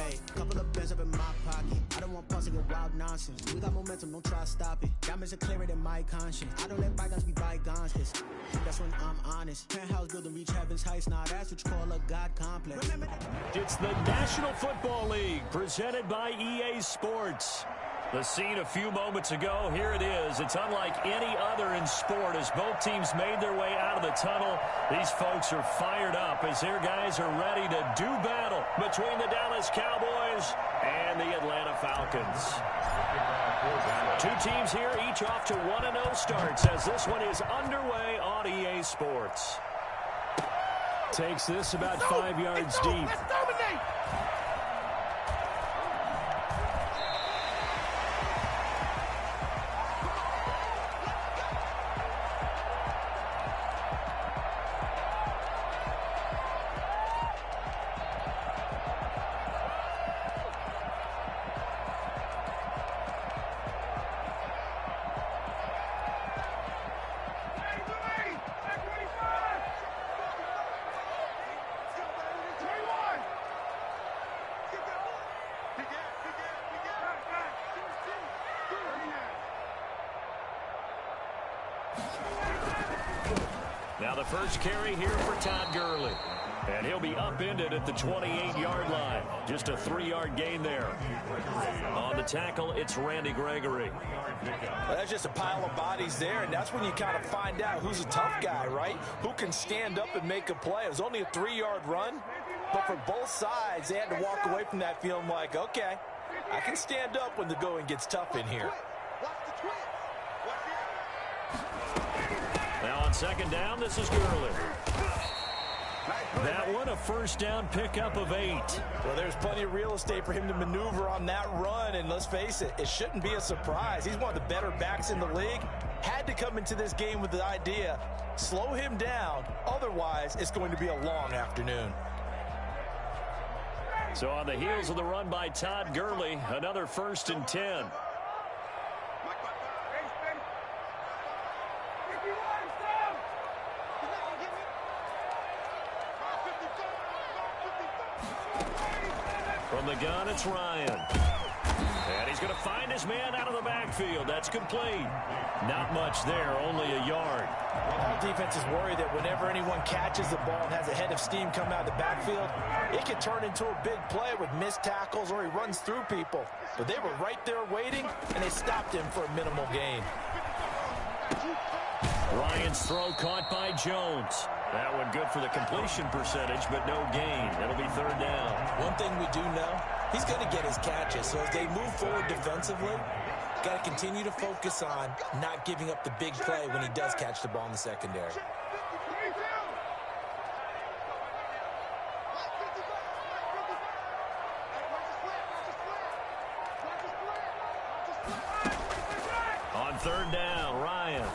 Hey, couple of pins up in my pocket. I don't want pulse to get wild nonsense. We got momentum, don't try to stop it. Diamonds are clearer than my conscience. I don't let bygones be bygones, cause that's when I'm honest. Penthouse building, reach heaven's heights. Now that's what you call a God complex. It's the National Football League, presented by EA Sports. The scene a few moments ago, here it is. It's unlike any other in sport as both teams made their way out of the tunnel. These folks are fired up as their guys are ready to do battle between the Dallas Cowboys and the Atlanta Falcons. Two teams here, each off to 1-0 starts as this one is underway on EA Sports. Takes this about 5 yards deep. Let's dominate! Now the first carry here for Todd Gurley. And he'll be upended at the 28-yard line. Just a 3-yard gain there. On the tackle, it's Randy Gregory. Well, that's just a pile of bodies there, and that's when you kind of find out who's a tough guy, right? Who can stand up and make a play. It was only a 3-yard run, but for both sides, they had to walk away from that feeling like, okay, I can stand up when the going gets tough in here. Now on second down, this is Gurley. That one, a first down pickup of 8. Well, there's plenty of real estate for him to maneuver on that run, and let's face it, it shouldn't be a surprise. He's one of the better backs in the league. Had to come into this game with the idea, slow him down, otherwise it's going to be a long afternoon. So on the heels of the run by Todd Gurley, another 1st and 10. From the gun, it's Ryan. And he's going to find his man out of the backfield. That's complete. Not much there, only a yard. All defense is worried that whenever anyone catches the ball and has a head of steam come out of the backfield, it can turn into a big play with missed tackles or he runs through people. But they were right there waiting, and they stopped him for a minimal gain. Ryan's throw caught by Jones. That one good for the completion percentage, but no gain. It'll be 3rd down. One thing we do know, he's going to get his catches. So as they move forward defensively, got to continue to focus on not giving up the big play when he does catch the ball in the secondary. On 3rd down, Ryan.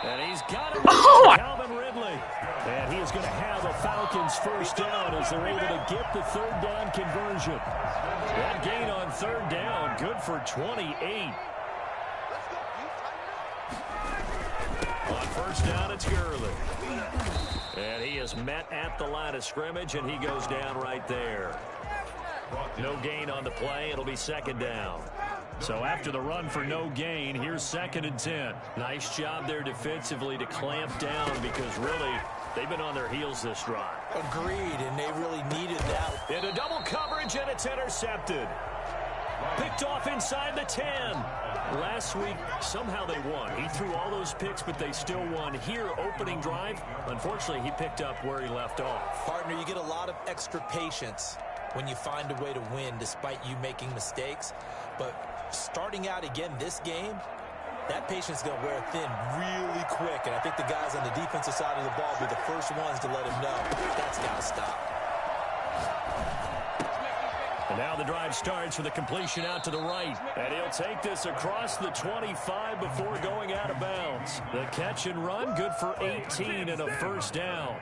And he's got it. Calvin Ridley. And he is going to have the Falcons' first down as they're able to get the 3rd down conversion. That gain on 3rd down, good for 28. On 1st down, it's Gurley. And he is met at the line of scrimmage, and he goes down right there. No gain on the play. It'll be 2nd down. So after the run for no gain, here's 2nd and 10. Nice job there defensively to clamp down because really they've been on their heels this drive. Agreed, and they really needed that. Into double coverage, and it's intercepted. Picked off inside the 10. Last week, somehow they won. He threw all those picks, but they still won. Here, opening drive, unfortunately, he picked up where he left off. Partner, you get a lot of extra patience when you find a way to win despite you making mistakes. But starting out again this game, that patience is going to wear thin really quick. And I think the guys on the defensive side of the ball will be the first ones to let him know that's got to stop. And now the drive starts with a completion out to the right. And he'll take this across the 25 before going out of bounds. The catch and run, good for 18 and a 1st down.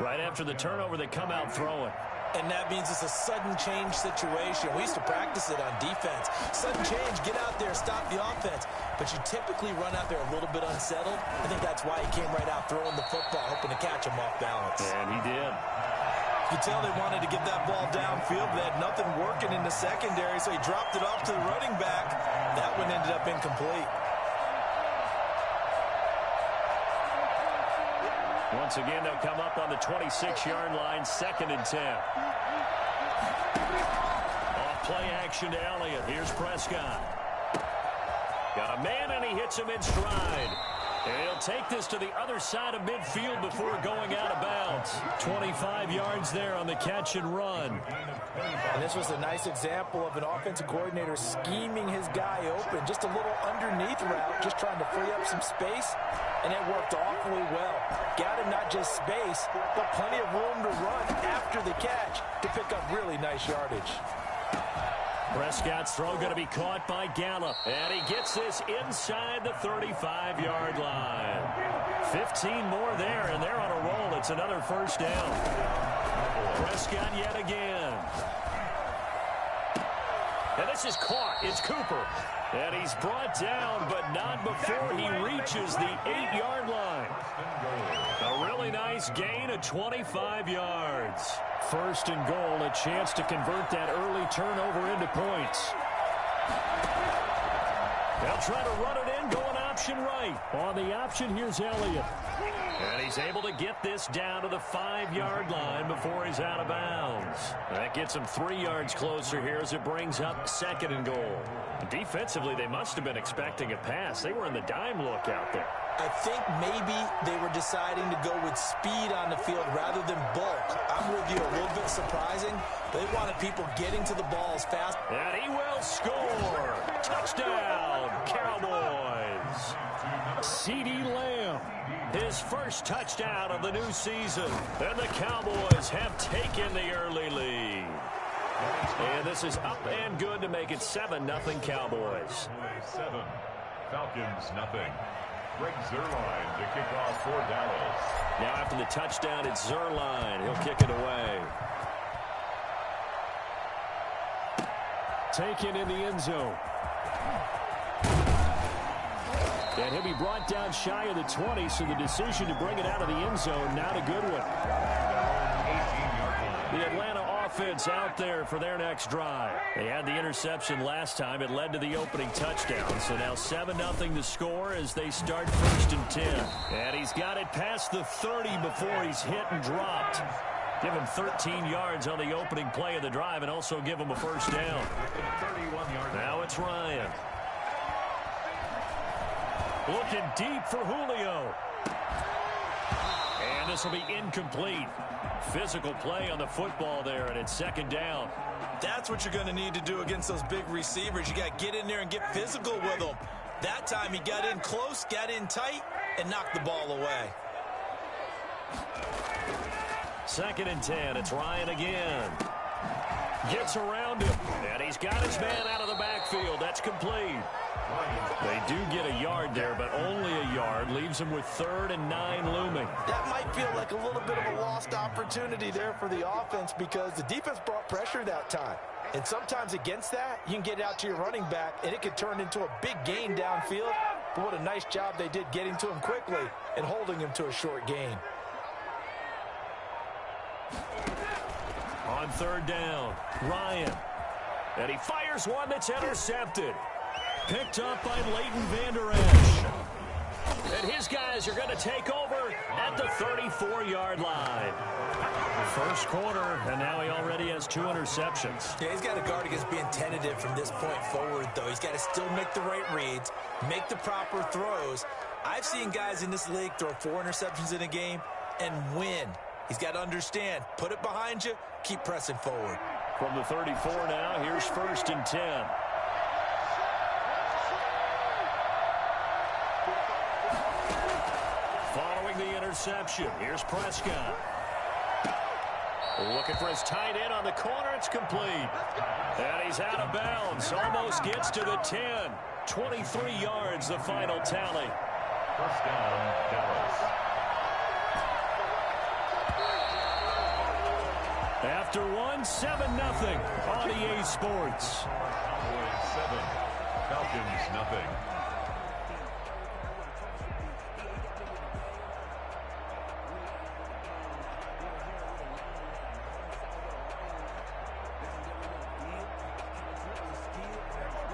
Right after the turnover, they come out throwing. And that means it's a sudden change situation. We used to practice it on defense. Sudden change, get out there, stop the offense. But you typically run out there a little bit unsettled. I think that's why he came right out throwing the football, hoping to catch him off balance. And he did. You could tell they wanted to get that ball downfield. They had nothing working in the secondary, so he dropped it off to the running back. That one ended up incomplete. Once again, they'll come up on the 26-yard line, 2nd and 10. Off play action to Elliott. Here's Prescott. Got a man, and he hits him in stride. And he'll take this to the other side of midfield before going out of bounds. 25 yards there on the catch and run. And this was a nice example of an offensive coordinator scheming his guy open. Just a little underneath route, just trying to free up some space. And it worked awfully well. Got him not just space, but plenty of room to run after the catch to pick up really nice yardage. Prescott's throw going to be caught by Gallup. And he gets this inside the 35-yard line. 15 more there, and they're on a roll. It's another first down. Prescott yet again. And this is caught. It's Cooper. And he's brought down, but not before he reaches the 8-yard line. A really nice gain of 25 yards. 1st and goal, a chance to convert that early turnover into points. They'll try to run it in, going option right. On the option, here's Elliott. And he's able to get this down to the 5-yard line before he's out of bounds. That gets him 3 yards closer here as it brings up 2nd and goal. Defensively, they must have been expecting a pass. They were in the dime look out there. I think maybe they were deciding to go with speed on the field rather than bulk. I'm with you, a little bit surprising. They wanted people getting to the ball as fast. And he will score. Touchdown, Cowboys. CeeDee Lamb, his first touchdown of the new season. And the Cowboys have taken the early lead. And this is up and good to make it 7-0 Cowboys. 7, Falcons nothing. Greg Zuerlein to kick off for Dallas. Now after the touchdown, it's Zuerlein. He'll kick it away. Taken in the end zone. And he'll be brought down shy of the 20, so the decision to bring it out of the end zone, not a good one. The Atlanta offense out there for their next drive. They had the interception last time. It led to the opening touchdown. So now 7-0 to score as they start 1st and 10. And he's got it past the 30 before he's hit and dropped. Give him 13 yards on the opening play of the drive and also give him a first down. Now it's Ryan. Looking deep for Julio. And this will be incomplete. Physical play on the football there, and it's 2nd down. That's what you're going to need to do against those big receivers. You got to get in there and get physical with them. That time he got in close, got in tight, and knocked the ball away. 2nd and 10. It's Ryan again. Gets around him, and he's got his man out of the backfield. That's complete. They do get a yard there, but only a yard. Leaves him with 3rd and 9 looming. That might feel like a little bit of a lost opportunity there for the offense because the defense brought pressure that time. And sometimes against that, you can get out to your running back, and it could turn into a big gain downfield. But what a nice job they did getting to him quickly and holding him to a short gain. On 3rd down, Ryan. And he fires one that's intercepted. Picked up by Leighton Vander Esch. And his guys are going to take over at the 34-yard line. First quarter, and now he already has 2 interceptions. Yeah, he's got to guard against being tentative from this point forward, though. He's got to still make the right reads, make the proper throws. I've seen guys in this league throw 4 interceptions in a game and win. He's got to understand, put it behind you, keep pressing forward. From the 34 now, here's 1st and 10. Following the interception, here's Prescott. Looking for his tight end on the corner. It's complete. And he's out of bounds. Almost gets to the 10. 23 yards, the final tally. First down, Dallas. After 7-0 on EA Sports. Cowboys 7, Falcons nothing.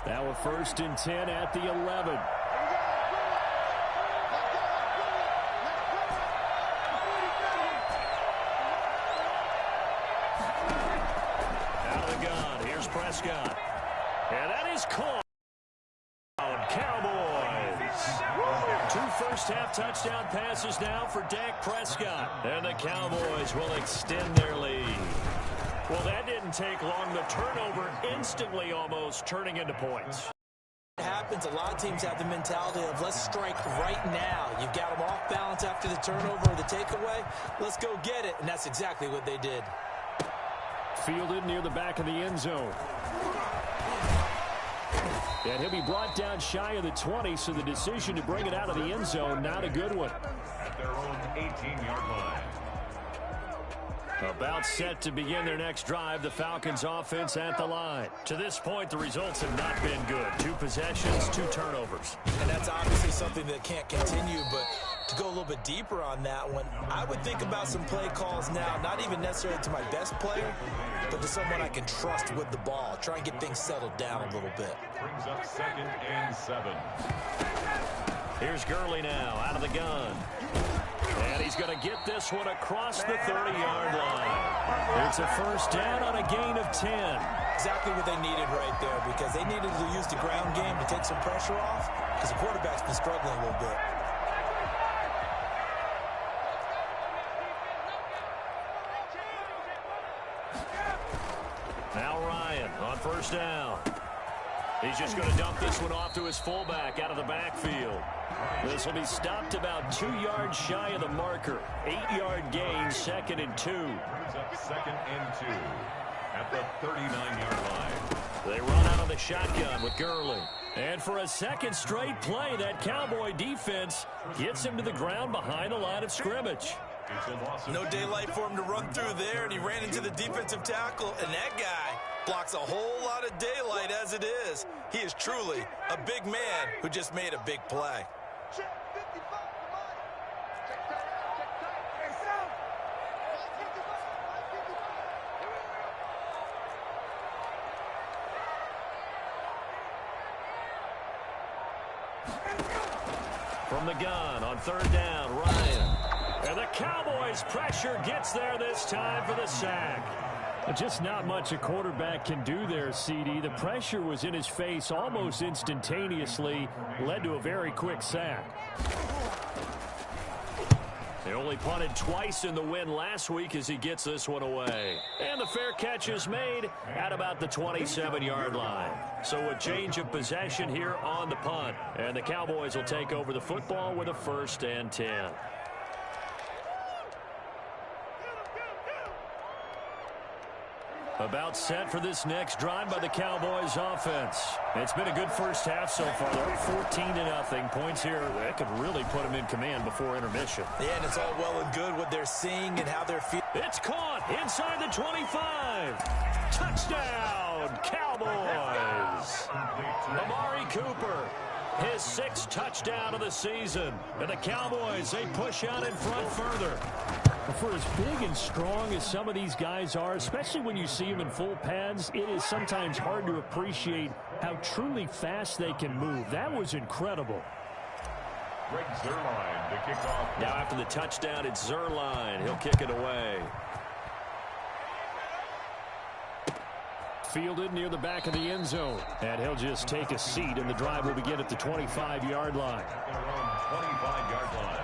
Now a 1st and 10 at the 11. Prescott. And that is caught. Cowboys. 2 first-half touchdown passes now for Dak Prescott. And the Cowboys will extend their lead. Well, that didn't take long. The turnover instantly almost turning into points. It happens. A lot of teams have the mentality of let's strike right now. You've got them off balance after the turnover or the takeaway. Let's go get it. And that's exactly what they did. Fielded near the back of the end zone. And he'll be brought down shy of the 20, so the decision to bring it out of the end zone, not a good one. At their own 18-yard line. About set to begin their next drive, the Falcons offense at the line. To this point, the results have not been good. 2 possessions, 2 turnovers. And that's obviously something that can't continue, but to go a little bit deeper on that one, I would think about some play calls now, not even necessarily to my best player, but to someone I can trust with the ball. Try and get things settled down a little bit. Brings up 2nd and 7. Here's Gurley now, out of the gun. And he's going to get this one across the 30-yard line. It's a 1st down on a gain of 10. Exactly what they needed right there, because they needed to use the ground game to take some pressure off, because the quarterback's been struggling a little bit. Now Ryan on 1st down. He's just going to dump this one off to his fullback out of the backfield. This will be stopped about 2 yards shy of the marker. 8-yard gain, 2nd and 2. Brings up 2nd and 2 at the 39-yard line. They run out of the shotgun with Gurley. And for a second straight play, that Cowboy defense gets him to the ground behind the line of scrimmage. No daylight for him to run through there, and he ran into the defensive tackle, and that guy blocks a whole lot of daylight as it is. He is truly a big man who just made a big play. From the gun on 3rd down, Ryan. And the Cowboys' pressure gets there this time for the sack. Just not much a quarterback can do there, CD. The pressure was in his face almost instantaneously, led to a very quick sack. They only punted twice in the win last week as he gets this one away. And the fair catch is made at about the 27-yard line. So a change of possession here on the punt. And the Cowboys will take over the football with a 1st and 10. About set for this next drive by the Cowboys offense. It's been a good first half so far. They're 14-0. Points here that could really put them in command before intermission. Yeah, and it's all well and good what they're seeing and how they're feeling. It's caught inside the 25. Touchdown, Cowboys. Amari Cooper, his 6th touchdown of the season. And the Cowboys, they push out in front further. For as big and strong as some of these guys are, especially when you see them in full pads, it is sometimes hard to appreciate how truly fast they can move. That was incredible. Greg Zuerlein to kick off. Now after the touchdown, it's Zuerlein. He'll kick it away. Fielded near the back of the end zone. And he'll just take a seat, and the drive will begin at the 25-yard line. At their own 25-yard line.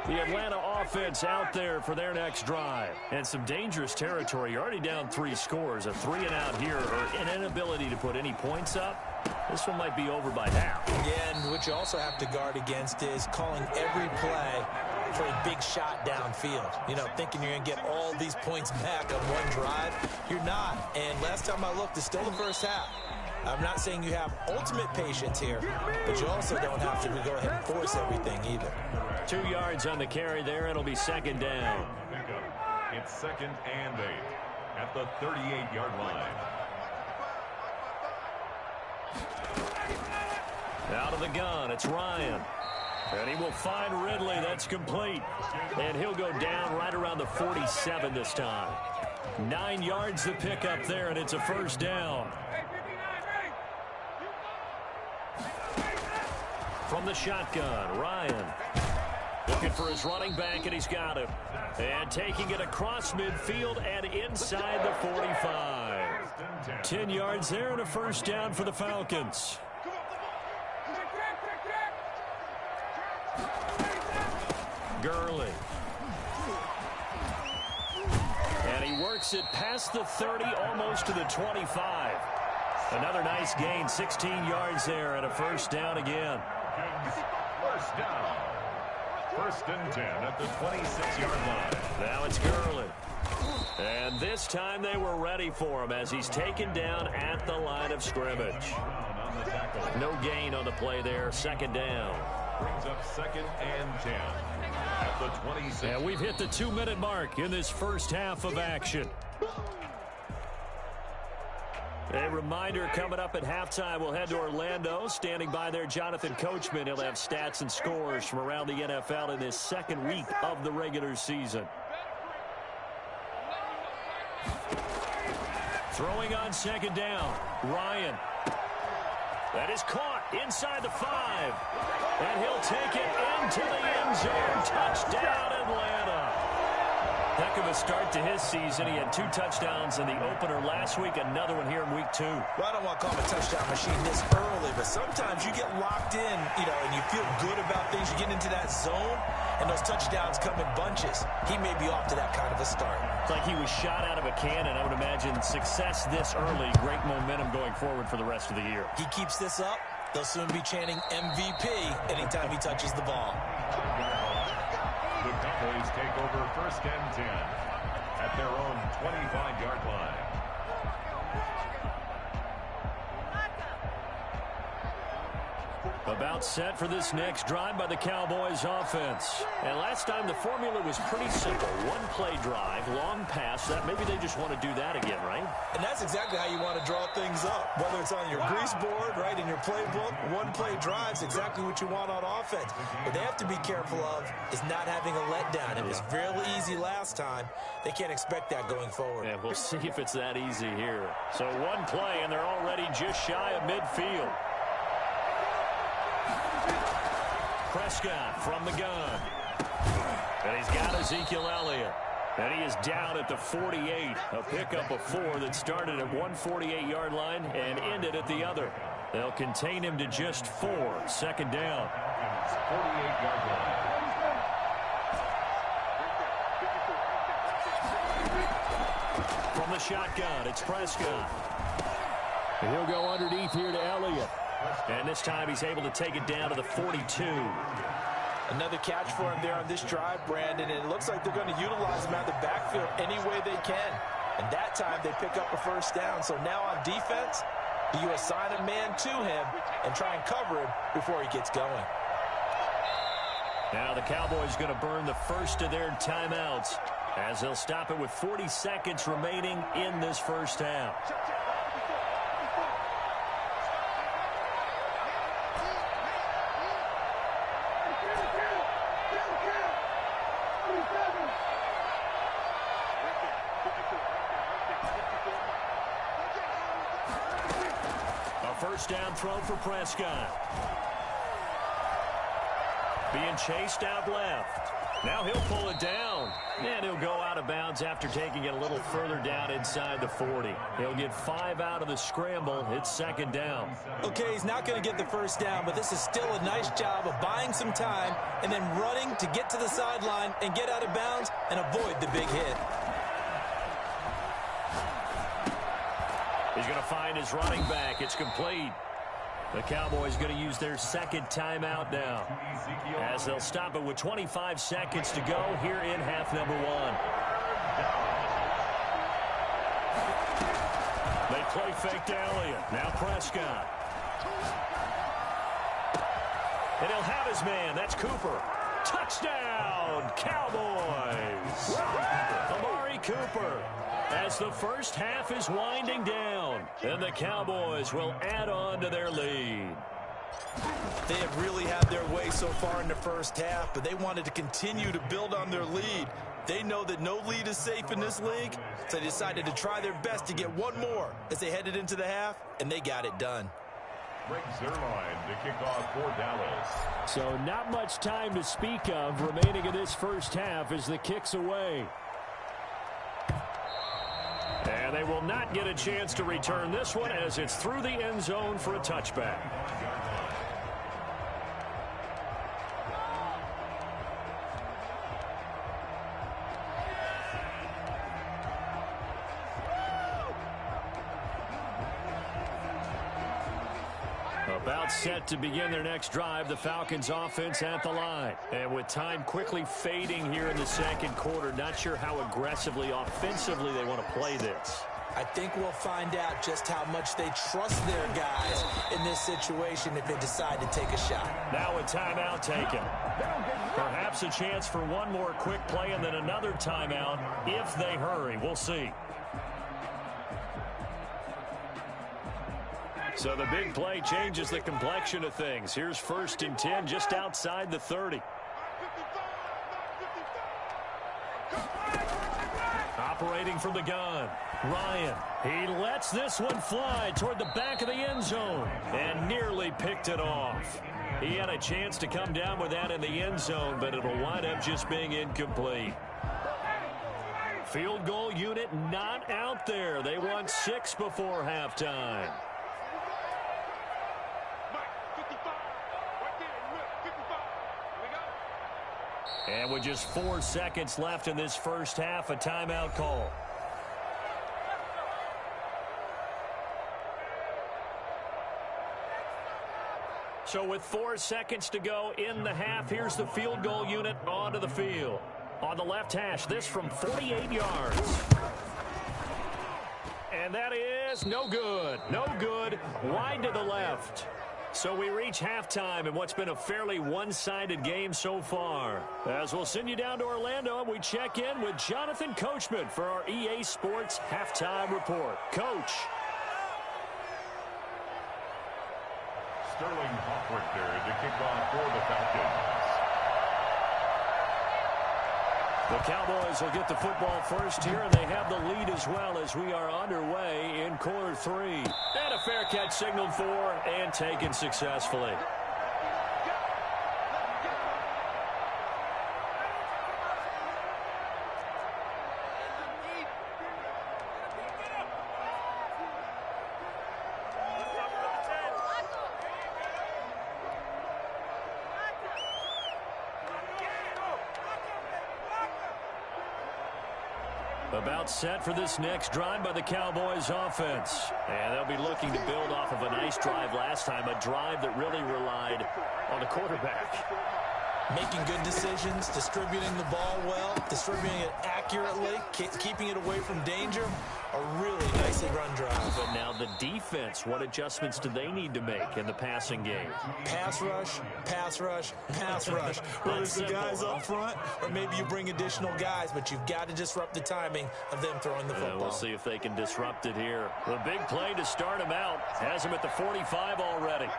The Atlanta offense out there for their next drive. And some dangerous territory. You're already down 3 scores. A 3-and-out here, or an inability to put any points up. This one might be over by half. Yeah, and what you also have to guard against is calling every play for a big shot downfield. You know, thinking you're going to get all these points back on one drive. You're not. And last time I looked, it's still the first half. I'm not saying you have ultimate patience here, but you also don't have to go ahead and force everything either. 2 yards on the carry there. It'll be 2nd down. It's 2nd and 8 at the 38-yard line. Out of the gun, it's Ryan. And he will find Ridley. That's complete. And he'll go down right around the 47 this time. 9 yards to pick up there, and it's a first down. From the shotgun, Ryan. Looking for his running back, and he's got him. And taking it across midfield and inside the 45. 10 yards there and a first down for the Falcons. Gurley. And he works it past the 30, almost to the 25. Another nice gain, 16 yards there and a first down again. First down. First and 10 at the 26-yard line. Now it's Gurley. And this time they were ready for him as he's taken down at the line of scrimmage. No gain on the play there, second down. Brings up second and 10 at the 26. And we've hit the 2-minute mark in this first half of action. A reminder, coming up at halftime, we'll head to Orlando. Standing by there, Jonathan Coachman. He'll have stats and scores from around the NFL in this second week of the regular season. Throwing on second down, Ryan. That is caught inside the 5. And he'll take it into the end zone. Touchdown, Atlanta. Heck of a start to his season. He had 2 touchdowns in the opener last week, another one here in week 2. Well, I don't want to call him a touchdown machine this early, but sometimes you get locked in, and you feel good about things. You get into that zone, and those touchdowns come in bunches. He may be off to that kind of a start. It's like he was shot out of a cannon. I would imagine success this early, great momentum going forward for the rest of the year. He keeps this up, they'll soon be chanting MVP anytime he touches the ball. The Cowboys take over first and 10 at their own 25-yard line. About set for this next drive by the Cowboys offense. And last time the formula was pretty simple. One play drive, long pass. That maybe they just want to do that again, right? And that's exactly how you want to draw things up. Whether it's on your grease board, right, in your playbook, one play drive's exactly what you want on offense. What they have to be careful of is not having a letdown. It was real easy last time. They can't expect that going forward. Yeah, we'll see if it's that easy here. So one play, and they're already just shy of midfield. Prescott from the gun. And he's got Ezekiel Elliott. And he is down at the 48. A pickup of 4 that started at 148-yard line and ended at the other. They'll contain him to just 4. Second down. 48-yard line. From the shotgun, it's Prescott. And he'll go underneath here to Elliott. And this time he's able to take it down to the 42. Another catch for him there on this drive, Brandon, and it looks like they're going to utilize him out of the backfield any way they can. And that time they pick up a first down. So now on defense, you assign a man to him and try and cover him before he gets going. Now the Cowboys going to burn the first of their timeouts as they'll stop it with 40 seconds remaining in this first half. First down throw for Prescott. Being chased out left. Now he'll pull it down. And he'll go out of bounds after taking it a little further down inside the 40. He'll get 5 out of the scramble. It's second down. Okay, he's not going to get the first down, but this is still a nice job of buying some time and then running to get to the sideline and get out of bounds and avoid the big hit. He's going to find his running back. It's complete. The Cowboys going to use their second timeout now as they'll stop it with 25 seconds to go here in half number 1. They play fake to Elliott. Now Prescott. And he'll have his man. That's Cooper. Touchdown, Cowboys. Amari Cooper. As the first half is winding down, and the Cowboys will add on to their lead. They have really had their way so far in the first half, but they wanted to continue to build on their lead. They know that no lead is safe in this league, so they decided to try their best to get one more as they headed into the half, and they got it done. Greg Zerline to kick off for Dallas. So not much time to speak of remaining in this first half as the kick's away. And they will not get a chance to return this one as it's through the end zone for a touchback. About set to begin their next drive, the Falcons offense at the line. And with time quickly fading here in the second quarter, not sure how aggressively, offensively they want to play this. I think we'll find out just how much they trust their guys in this situation if they decide to take a shot. Now a timeout taken. Perhaps a chance for one more quick play and then another timeout if they hurry. We'll see. So the big play changes the complexion of things. Here's 1st and 10 just outside the 30. Operating from the gun, Ryan. He lets this one fly toward the back of the end zone and nearly picked it off. He had a chance to come down with that in the end zone, but it'll wind up just being incomplete. Field goal unit not out there. They won 6 before halftime. And with just 4 seconds left in this first half, a timeout call. So with 4 seconds to go in the half, here's the field goal unit onto the field. On the left hash, this from 48 yards. And that is no good. No good. Wide to the left. So we reach halftime in what's been a fairly one-sided game so far. As we'll send you down to Orlando, and we check in with Jonathan Coachman for our EA Sports Halftime Report. Coach. Sterling Hawkward to kick off for the Falcons. The Cowboys will get the football first here, and they have the lead as well as we are underway in quarter 3. And a fair catch signaled for and taken successfully. About set for this next drive by the Cowboys offense. And they'll be looking to build off of a nice drive last time, a drive that really relied on the quarterback. Making good decisions, distributing the ball well, distributing it accurately, keeping it away from danger. A really nicely run drive. But now the defense, what adjustments do they need to make in the passing game? Pass rush, pass rush, pass rush. Whether it's the guys up front or maybe you bring additional guys, but you've got to disrupt the timing of them throwing the football. We'll see if they can disrupt it here. The big play to start him out has him at the 45 already.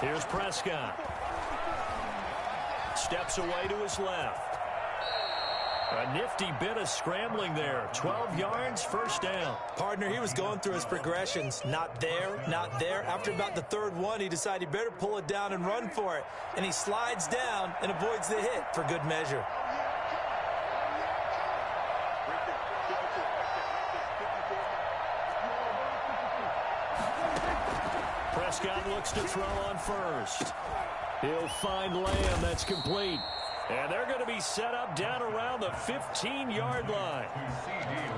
Here's Prescott. Steps away to his left. A nifty bit of scrambling there. 12 yards, first down. Partner, he was going through his progressions. Not there, not there. After about the third one, he decided he better pull it down and run for it. And he slides down and avoids the hit for good measure. Prescott looks to throw on first. He'll find Lamb. That's complete. And they're going to be set up down around the 15-yard line.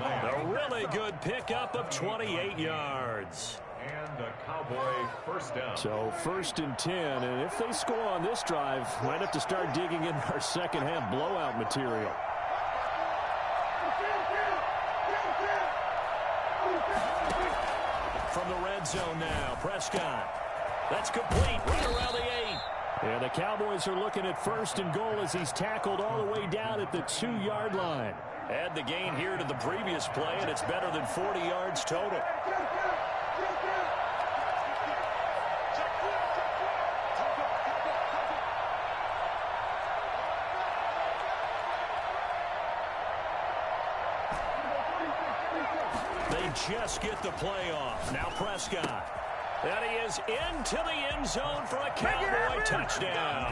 A really good pickup of 28 yards. And a Cowboy first down. So 1st and 10. And if they score on this drive, might have to start digging in our second half blowout material. From the red zone now, Prescott. That's complete right around the 8. And the Cowboys are looking at 1st and goal as he's tackled all the way down at the 2-yard line. Add the gain here to the previous play, and it's better than 40 yards total. They just get the play off. Now Prescott. And he is into the end zone for a Cowboy touchdown.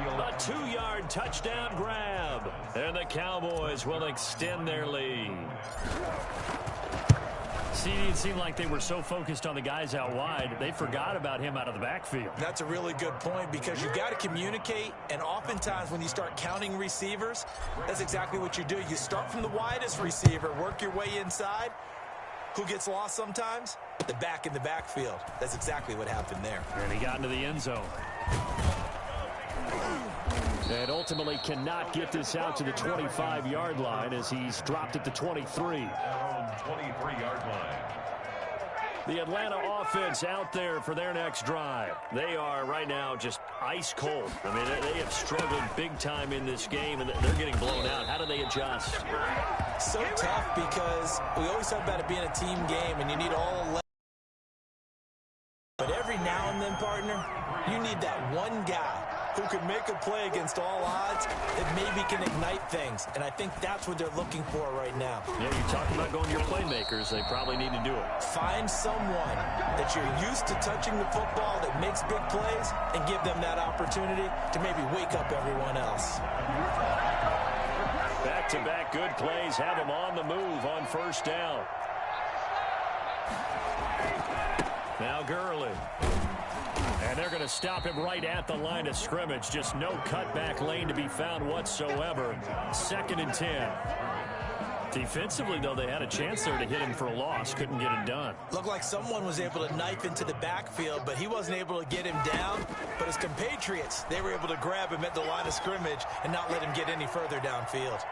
A 2-yard touchdown grab. And the Cowboys will extend their lead. See, it seemed like they were so focused on the guys out wide, they forgot about him out of the backfield. That's a really good point because you've got to communicate, and oftentimes when you start counting receivers, that's exactly what you do. You start from the widest receiver, work your way inside. Who gets lost sometimes? The back in the backfield. That's exactly what happened there. And he got into the end zone. And ultimately cannot get this out to the 25-yard line as he's dropped at the 23. 23-yard line. The Atlanta offense out there for their next drive. They are right now just ice cold. I mean, they have struggled big time in this game, and they're getting blown out. How do they adjust? So tough because we always talk about it being a team game, and you need all 11. But every now and then, partner, you need that one guy who can make a play against all odds that maybe can ignite things. And I think that's what they're looking for right now. Yeah, you're talking about going to your playmakers. They probably need to do it. Find someone that you're used to touching the football that makes big plays and give them that opportunity to maybe wake up everyone else. Back-to-back good plays have them on the move on first down. Now Gurley. And they're going to stop him right at the line of scrimmage. Just no cutback lane to be found whatsoever. 2nd and 10. Defensively, though, they had a chance there to hit him for a loss. Couldn't get it done. Looked like someone was able to knife into the backfield, but he wasn't able to get him down. But his compatriots, they were able to grab him at the line of scrimmage and not let him get any further downfield.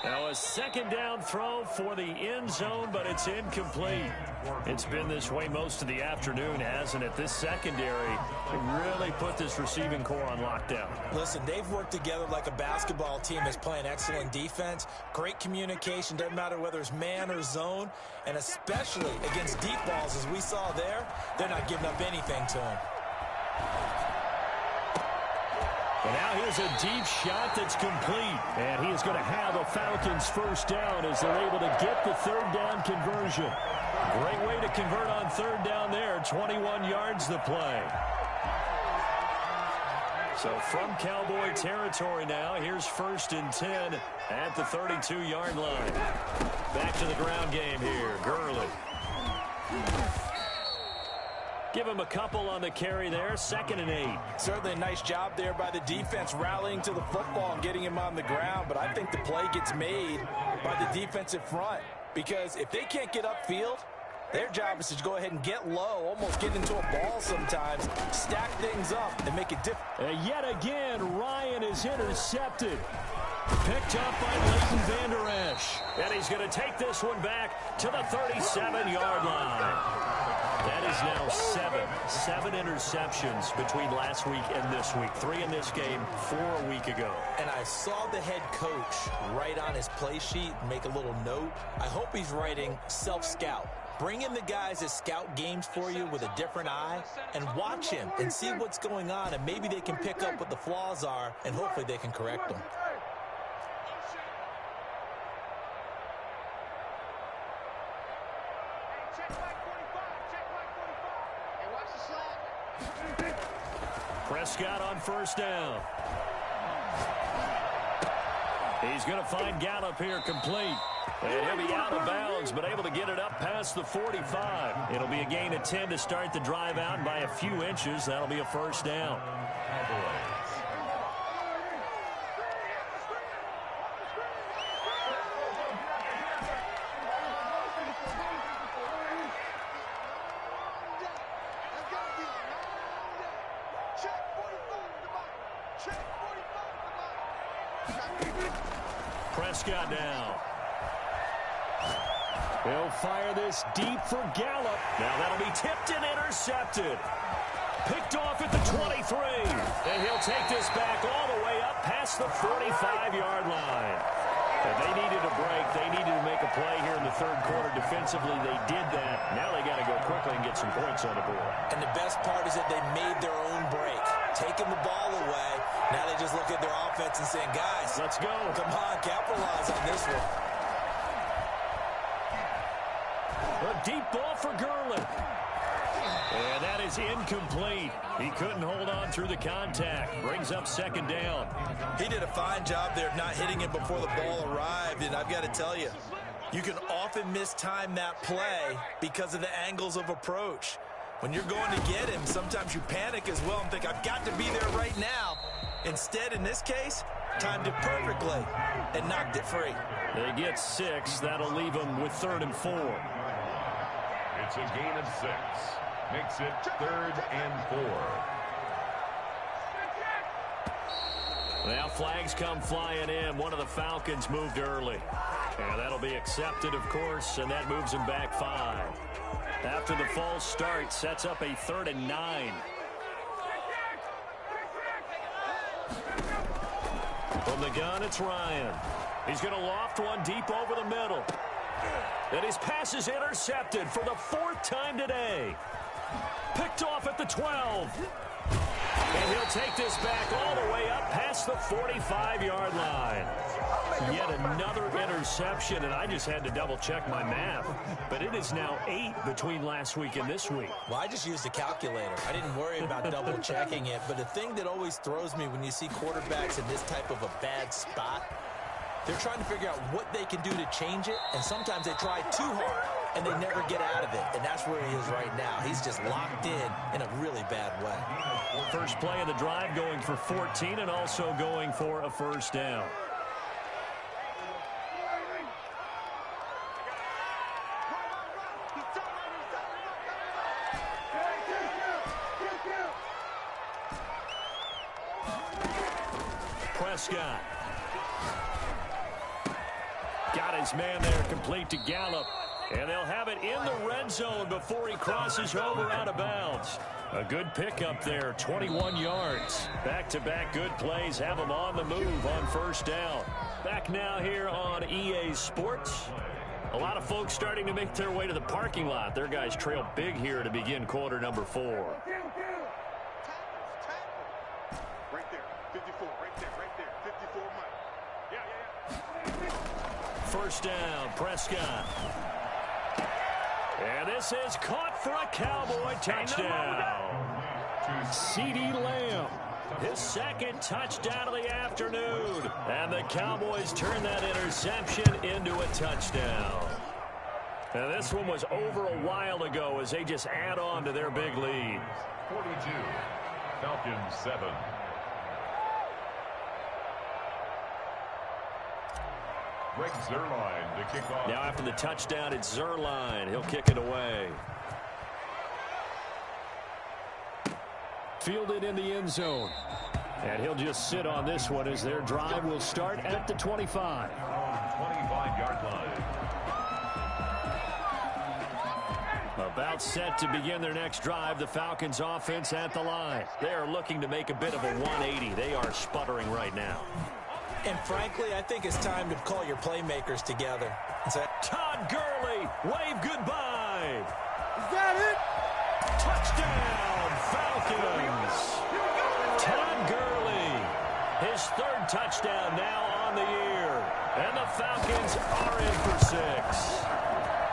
Now a 2nd down throw for the end zone, but it's incomplete. It's been this way most of the afternoon, hasn't it? This secondary really put this receiving core on lockdown. Listen, they've worked together like a basketball team that's playing excellent defense. Great communication, doesn't matter whether it's man or zone. And especially against deep balls, as we saw there, they're not giving up anything to him. And now here's a deep shot that's complete. And he is going to have a Falcons first down as they're able to get the 3rd down conversion. Great way to convert on 3rd down there. 21 yards the play. So from Cowboy territory now, here's 1st and 10 at the 32-yard line. Back to the ground game here. Gurley. Give him a couple on the carry there. 2nd and 8. Certainly a nice job there by the defense rallying to the football and getting him on the ground. But I think the play gets made by the defensive front. Because if they can't get upfield, their job is to go ahead and get low, almost get into a ball sometimes, stack things up, and make it different. Yet again, Ryan is intercepted. Picked up by Leighton Vander Esch. And he's going to take this one back to the 37-yard line. That is now 7 interceptions between last week and this week. 3 in this game, 4 a week ago. And I saw the head coach write on his play sheet, make a little note. I hope he's writing self-scout. Bring in the guys that scout games for you with a different eye and watch him and see what's going on, and maybe they can pick up what the flaws are, and hopefully they can correct them. Prescott on first down. He's going to find Gallup here complete. And he'll be out of bounds, but able to get it up past the 45. It'll be a gain of 10 to start the drive out, and by a few inches, that'll be a first down. Prescott now. He'll fire this deep for Gallup. Now that'll be tipped and intercepted. Picked off at the 23. And he'll take this back all the way up past the 45-yard line. And they needed a break. They needed to make a play here in the third quarter. Defensively, they did that. Now they got to go quickly and get some points on the board. And the best part is that they made their own break. Taking the ball away. Now they just look at their offense and saying, guys, let's go. Come on, capitalize on this one. A deep ball for Gurley. And that is incomplete. He couldn't hold on through the contact. Brings up second down. He did a fine job there of not hitting it before the ball arrived. And I've got to tell you, you can often mistime that play because of the angles of approach. When you're going to get him, sometimes you panic as well and think, I've got to be there right now. Instead, in this case, timed it perfectly and knocked it free. They get 6. That'll leave them with 3rd and 4. It's a gain of 6. Makes it 3rd and 4. Now flags come flying in. One of the Falcons moved early. And that'll be accepted, of course, and that moves them back 5. After the false start, sets up a 3rd and 9. From the gun, it's Ryan. He's going to loft one deep over the middle. And his pass is intercepted for the 4th time today. Picked off at the 12. And he'll take this back all the way up past the 45-yard line. Yet another interception, and I just had to double-check my math. But it is now 8 between last week and this week. Well, I just used a calculator. I didn't worry about double-checking it. But the thing that always throws me when you see quarterbacks in this type of a bad spot, they're trying to figure out what they can do to change it, and sometimes they try too hard, and they never get out of it. And that's where he is right now. He's just locked in a really bad way. First play of the drive going for 14 and also going for a first down. Prescott. Got his man there, complete to Gallup. And they'll have it in the red zone before he crosses over out of bounds. A good pickup there, 21 yards. Back-to-back good plays have him on the move on first down. Back now here on EA Sports. A lot of folks starting to make their way to the parking lot. Their guys trail big here to begin quarter number 4. Right there, 54, right there, 54, Mike. Yeah. First down, Prescott. And this is caught for a Cowboy touchdown. CeeDee Lamb, his 2nd touchdown of the afternoon. And the Cowboys turn that interception into a touchdown. And this one was over a while ago as they just add on to their big lead. 42, Falcons 7. Greg Zuerlein to kick off. Now after the touchdown, it's Zuerlein. He'll kick it away. Fielded in the end zone. And he'll just sit on this one as their drive will start at the 25. 25-yard line. About set to begin their next drive, the Falcons offense at the line. They are looking to make a bit of a 180. They are sputtering right now. And frankly, I think it's time to call your playmakers together and say, Todd Gurley, wave goodbye. Is that it? Touchdown, Falcons. Todd Gurley, his 3rd touchdown now on the year. And the Falcons are in for 6.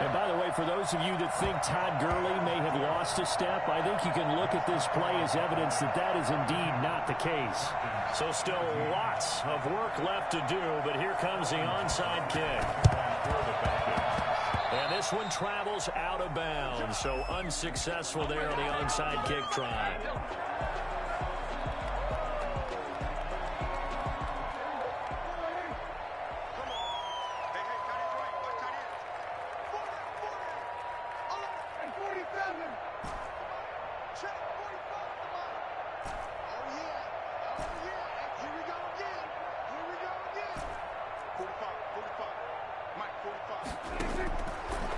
And by the way, for those of you that think Todd Gurley may have lost a step, I think you can look at this play as evidence that that is indeed not the case. So still lots of work left to do, but here comes the onside kick. And this one travels out of bounds, so unsuccessful there on the onside kick try.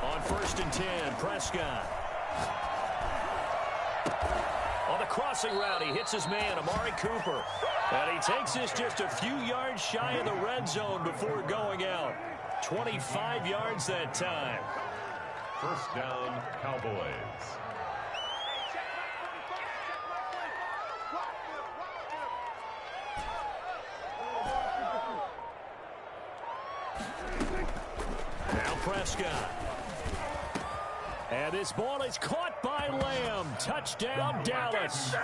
On 1st and 10, Prescott. On the crossing route. He hits his man, Amari Cooper. And he takes this just a few yards shy of the red zone before going out. 25 yards that time. First down, Cowboys. Now Prescott. And this ball is caught by Lamb. Touchdown, Dallas.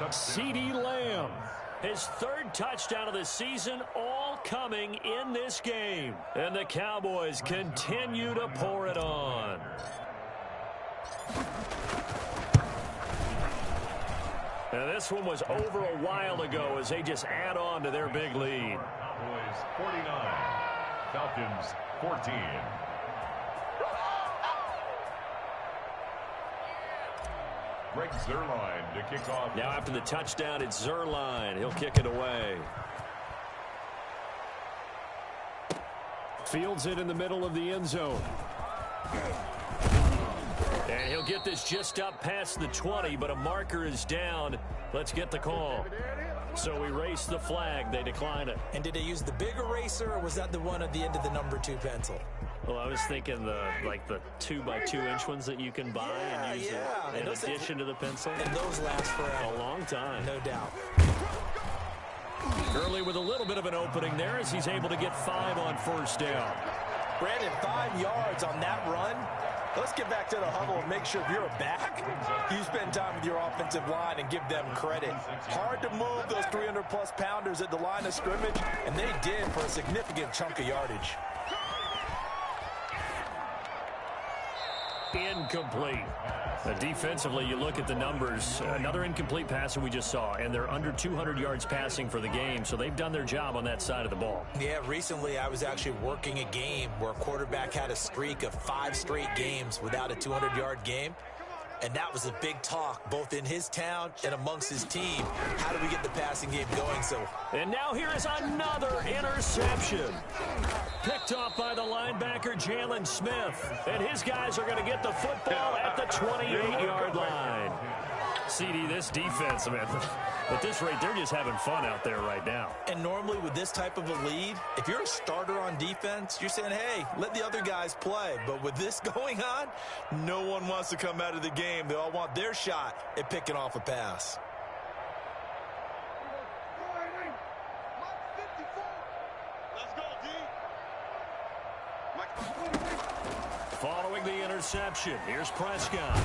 CeeDee Lamb. His third touchdown of the season, all coming in this game. And the Cowboys continue to pour it on. And this one was over a while ago as they just add on to their big lead. Cowboys 49, Falcons 14. Greg Zuerlein to kick off. Now after the touchdown, it's Zuerlein. He'll kick it away. Fields it in the middle of the end zone. And he'll get this just up past the 20, but a marker is down. Let's get the call. So we race the flag. They decline it. And did they use the big eraser, or was that the one at the end of the number 2 pencil? Well, I was thinking the 2x2-inch ones that you can buy and use in addition to the pencil. And those last forever. A long time. No doubt. Gurley with a little bit of an opening there as he's able to get 5 on first down. Brandon, 5 yards on that run. Let's get back to the huddle and make sure if you're a back, you spend time with your offensive line and give them credit. Hard to move those 300-plus pounders at the line of scrimmage, and they did for a significant chunk of yardage. Incomplete. Defensively, you look at the numbers. Another incomplete passer we just saw, and they're under 200 yards passing for the game, so they've done their job on that side of the ball. Yeah, recently I was actually working a game where a quarterback had a streak of 5 straight games without a 200-yard game. And that was a big talk, both in his town and amongst his team. How do we get the passing game going? And now here is another interception. Picked off by the linebacker, Jalen Smith. And his guys are going to get the football at the 28-yard line. CD, this defense, man, at this rate, they're just having fun out there right now. And normally with this type of a lead, if you're a starter on defense, you're saying, hey, let the other guys play. But with this going on, no one wants to come out of the game. They all want their shot at picking off a pass. Following the interception, here's Prescott.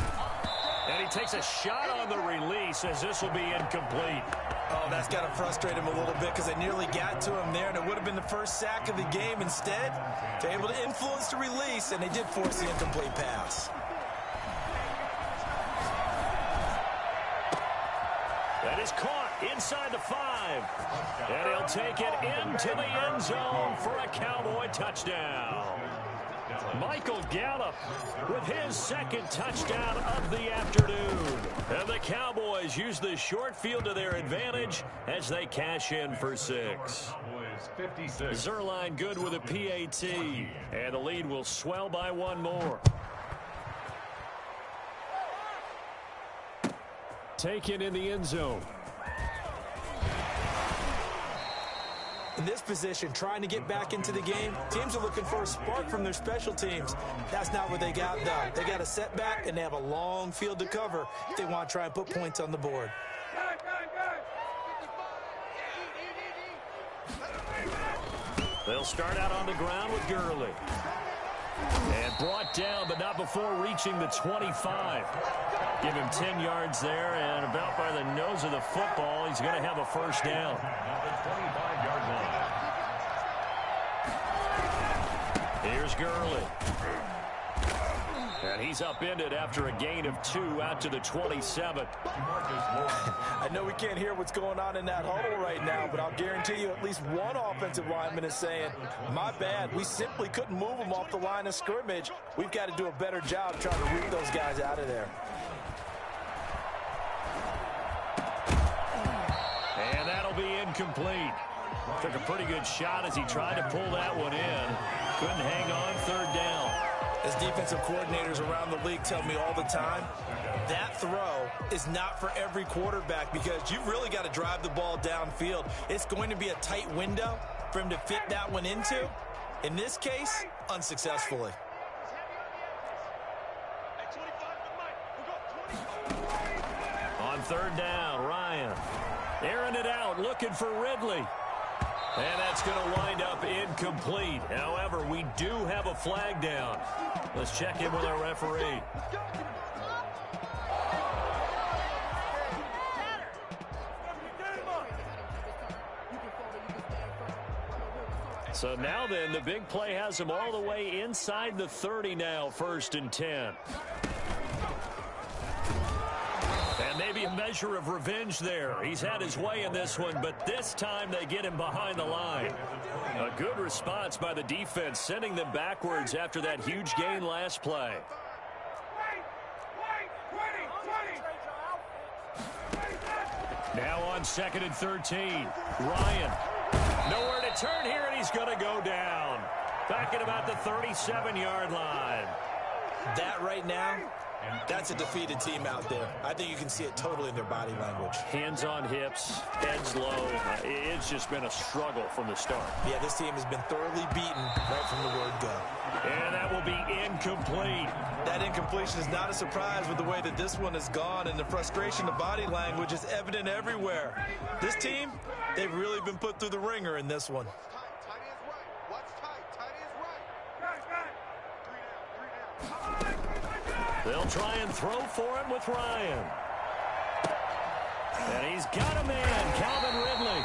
And he takes a shot on the release as this will be incomplete. Oh, that's got to frustrate him a little bit because they nearly got to him there, and it would have been the first sack of the game. Instead, they're able to influence the release, and they did force the incomplete pass. That is caught inside the 5. And he'll take it into the end zone for a Cowboy touchdown. Michael Gallup with his second touchdown of the afternoon. And the Cowboys use the short field to their advantage as they cash in for 6. Zuerlein good with a PAT. And the lead will swell by 1 more. Taken in the end zone. In this position, trying to get back into the game, teams are looking for a spark from their special teams. That's not what they got done. They got a setback, and they have a long field to cover if they want to try and put points on the board. They'll start out on the ground with Gurley. And brought down, but not before reaching the 25. Give him 10 yards there, and about by the nose of the football, he's going to have a first down. Here's Gurley. And he's upended after a gain of 2 out to the 27. I know we can't hear what's going on in that huddle right now, but I'll guarantee you at least one offensive lineman is saying, my bad, we simply couldn't move them off the line of scrimmage. We've got to do a better job trying to root those guys out of there. And that'll be incomplete. Took a pretty good shot as he tried to pull that one in. Couldn't hang on, 3rd down. As defensive coordinators around the league tell me all the time, that throw is not for every quarterback because you've really got to drive the ball downfield. It's going to be a tight window for him to fit that one into. In this case, unsuccessfully. On third down, Ryan airing it out, looking for Ridley. And that's going to wind up incomplete. However, we do have a flag down. Let's check in with our referee. So now then, the big play has him all the way inside the 30 now, 1st and 10. And maybe a measure of revenge there. He's had his way in this one, but this time they get him behind the line. A good response by the defense, sending them backwards after that huge gain last play. Now on 2nd and 13. Ryan. Nowhere to turn here, and he's going to go down. Back at about the 37-yard line. That right now, that's a defeated team out there. I think you can see it totally in their body language. Hands on hips, heads low. It's just been a struggle from the start. Yeah, this team has been thoroughly beaten right from the word go. And that will be incomplete. That incompletion is not a surprise with the way that this one has gone, and the frustration of body language is evident everywhere. This team, they've really been put through the ringer in this one. They'll try and throw for him with Ryan. And he's got a man, Calvin Ridley.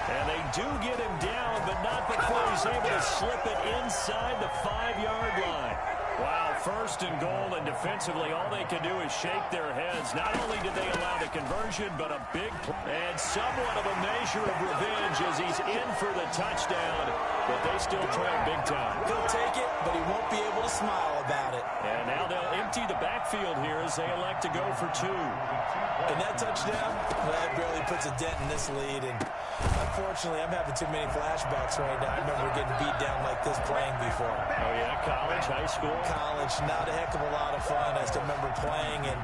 And they do get him down, but not before he's able to slip it inside the 5-yard line. Wow, 1st and goal, and defensively all they can do is shake their heads. Not only did they allow the conversion, but a big and somewhat of a measure of revenge as he's in for the touchdown, but they still trail big time. He'll take it, but he won't be able to smile about it. And now they'll empty the backfield here as they elect to go for 2. And that touchdown, well, that barely puts a dent in this lead. And unfortunately, I'm having too many flashbacks right now. I remember getting beat down like this playing before. Oh, yeah? College, high school? College, not a heck of a lot of fun. I still remember playing and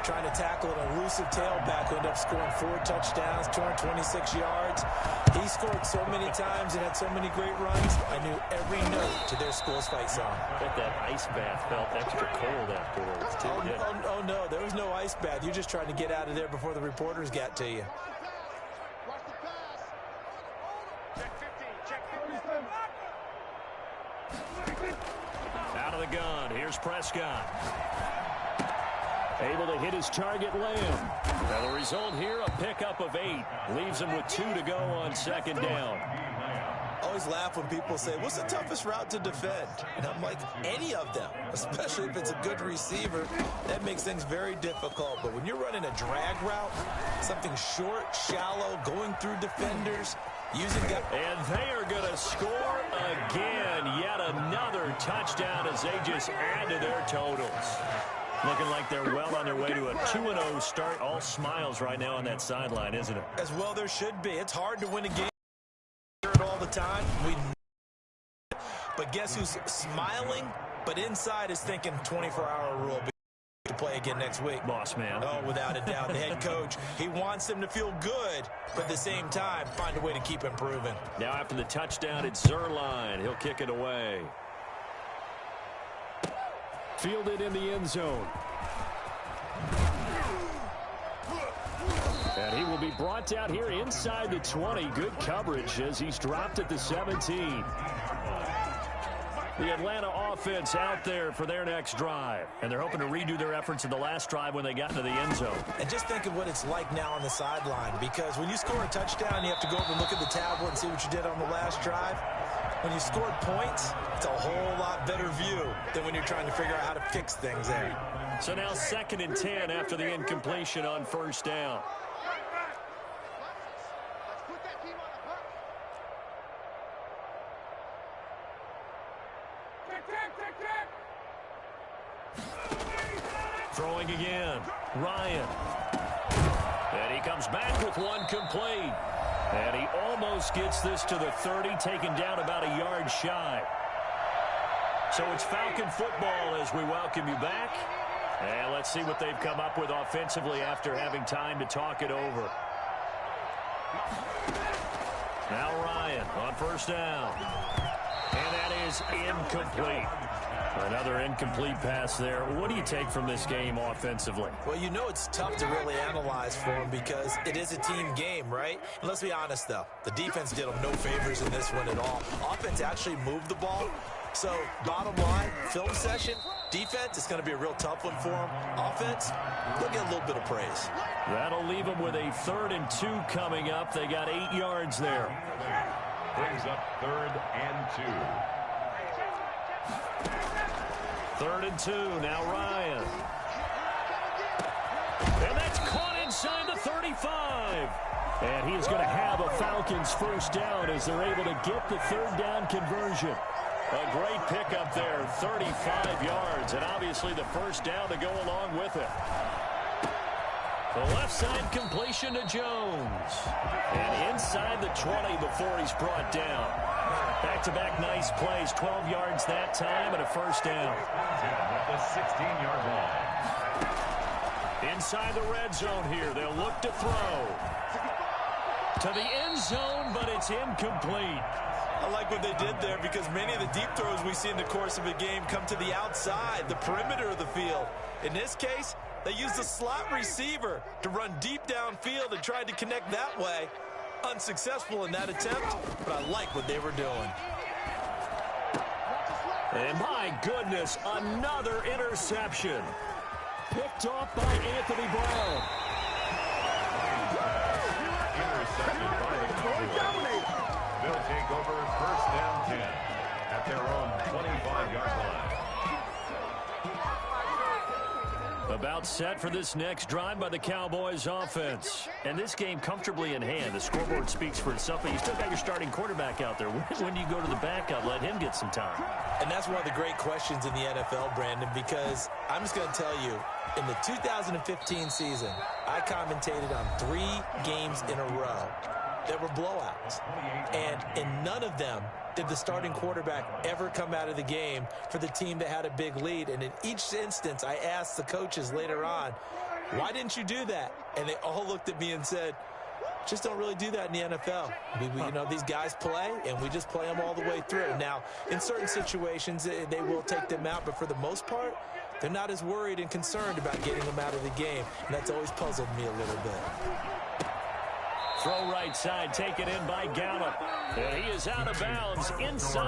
trying to tackle an elusive tailback who ended up scoring 4 touchdowns, 226 yards. He scored so many times and had so many great runs, I knew every note to their school's fight song. I bet that ice bath felt extra cold afterwards, too. Oh, no, there was no ice bath. You're just trying to get out of there before the reporters got to you. Out of the gun, here's Prescott. Able to hit his target, Lamb. Now the result here, a pickup of 8. Leaves him with 2 to go on 2nd down. I always laugh when people say, what's the toughest route to defend? And I'm like, any of them, especially if it's a good receiver. That makes things very difficult. But when you're running a drag route, something short, shallow, going through defenders, using guys. And they are going to score again. Yet another touchdown as they just add to their totals. Looking like they're well on their way to a 2-0 start. All smiles right now on that sideline, isn't it? As well there should be. It's hard to win a game all the time. But guess who's smiling, but inside is thinking 24-hour rule to play again next week. Boss man. Oh, without a doubt. The head coach, he wants them to feel good, but at the same time, find a way to keep improving. Now after the touchdown, it's Zerline. He'll kick it away. Fielded in the end zone. And he will be brought down here inside the 20. Good coverage as he's dropped at the 17. The Atlanta offense out there for their next drive. And they're hoping to redo their efforts in the last drive when they got into the end zone. And just think of what it's like now on the sideline. Because when you score a touchdown, you have to go over and look at the tablet and see what you did on the last drive. When you scored points, it's a whole lot better view than when you're trying to figure out how to fix things there. So now 2nd and 10 after the incompletion on 1st down. Throwing again, Ryan. And he comes back with one complete. And he almost gets this to the 30, taken down about a yard shy. So it's Falcon football as we welcome you back. And let's see what they've come up with offensively after having time to talk it over. Now Ryan on first down. And that is incomplete. Another incomplete pass there. What do you take from this game offensively? Well, you know it's tough to really analyze for them because it is a team game, right? And let's be honest, though. The defense did them no favors in this one at all. Offense actually moved the ball. So, bottom line, film session, defense, it's going to be a real tough one for them. Offense, they'll get a little bit of praise. That'll leave them with a 3rd and 2 coming up. They got 8 yards there. Brings up 3rd and 2. 3rd and 2, now Ryan. And that's caught inside the 35. And he is going to have a Falcons first down as they're able to get the 3rd down conversion. A great pickup there, 35 yards, and obviously the first down to go along with it. The left side completion to Jones. And inside the 20 before he's brought down. Back-to-back nice plays, 12 yards that time and a first down. At the 16-yard line. Inside the red zone here, they'll look to throw. To the end zone, but it's incomplete. I like what they did there because many of the deep throws we see in the course of a game come to the outside, the perimeter of the field. In this case, they used a slot receiver to run deep downfield and tried to connect that way. Unsuccessful in that attempt, but I like what they were doing. And my goodness, another interception. Picked off by Anthony Brown. Intercepted by the Cowboys. They'll take over 1st and 10 at their own 25-yard line. About set for this next drive by the Cowboys offense. And this game comfortably in hand. The scoreboard speaks for itself, but you still got your starting quarterback out there. When do you go to the backup, let him get some time? And that's one of the great questions in the NFL, Brandon, because I'm just going to tell you, in the 2015 season, I commentated on 3 games in a row that were blowouts. And in none of them did the starting quarterback ever come out of the game for the team that had a big lead. And in each instance, I asked the coaches later on, why didn't you do that? And they all looked at me and said, just don't really do that in the NFL. You know, these guys play, and we just play them all the way through. Now, in certain situations, they will take them out, but for the most part, they're not as worried and concerned about getting them out of the game. And that's always puzzled me a little bit. Throw right side, taken in by Gallup. And he is out of bounds inside.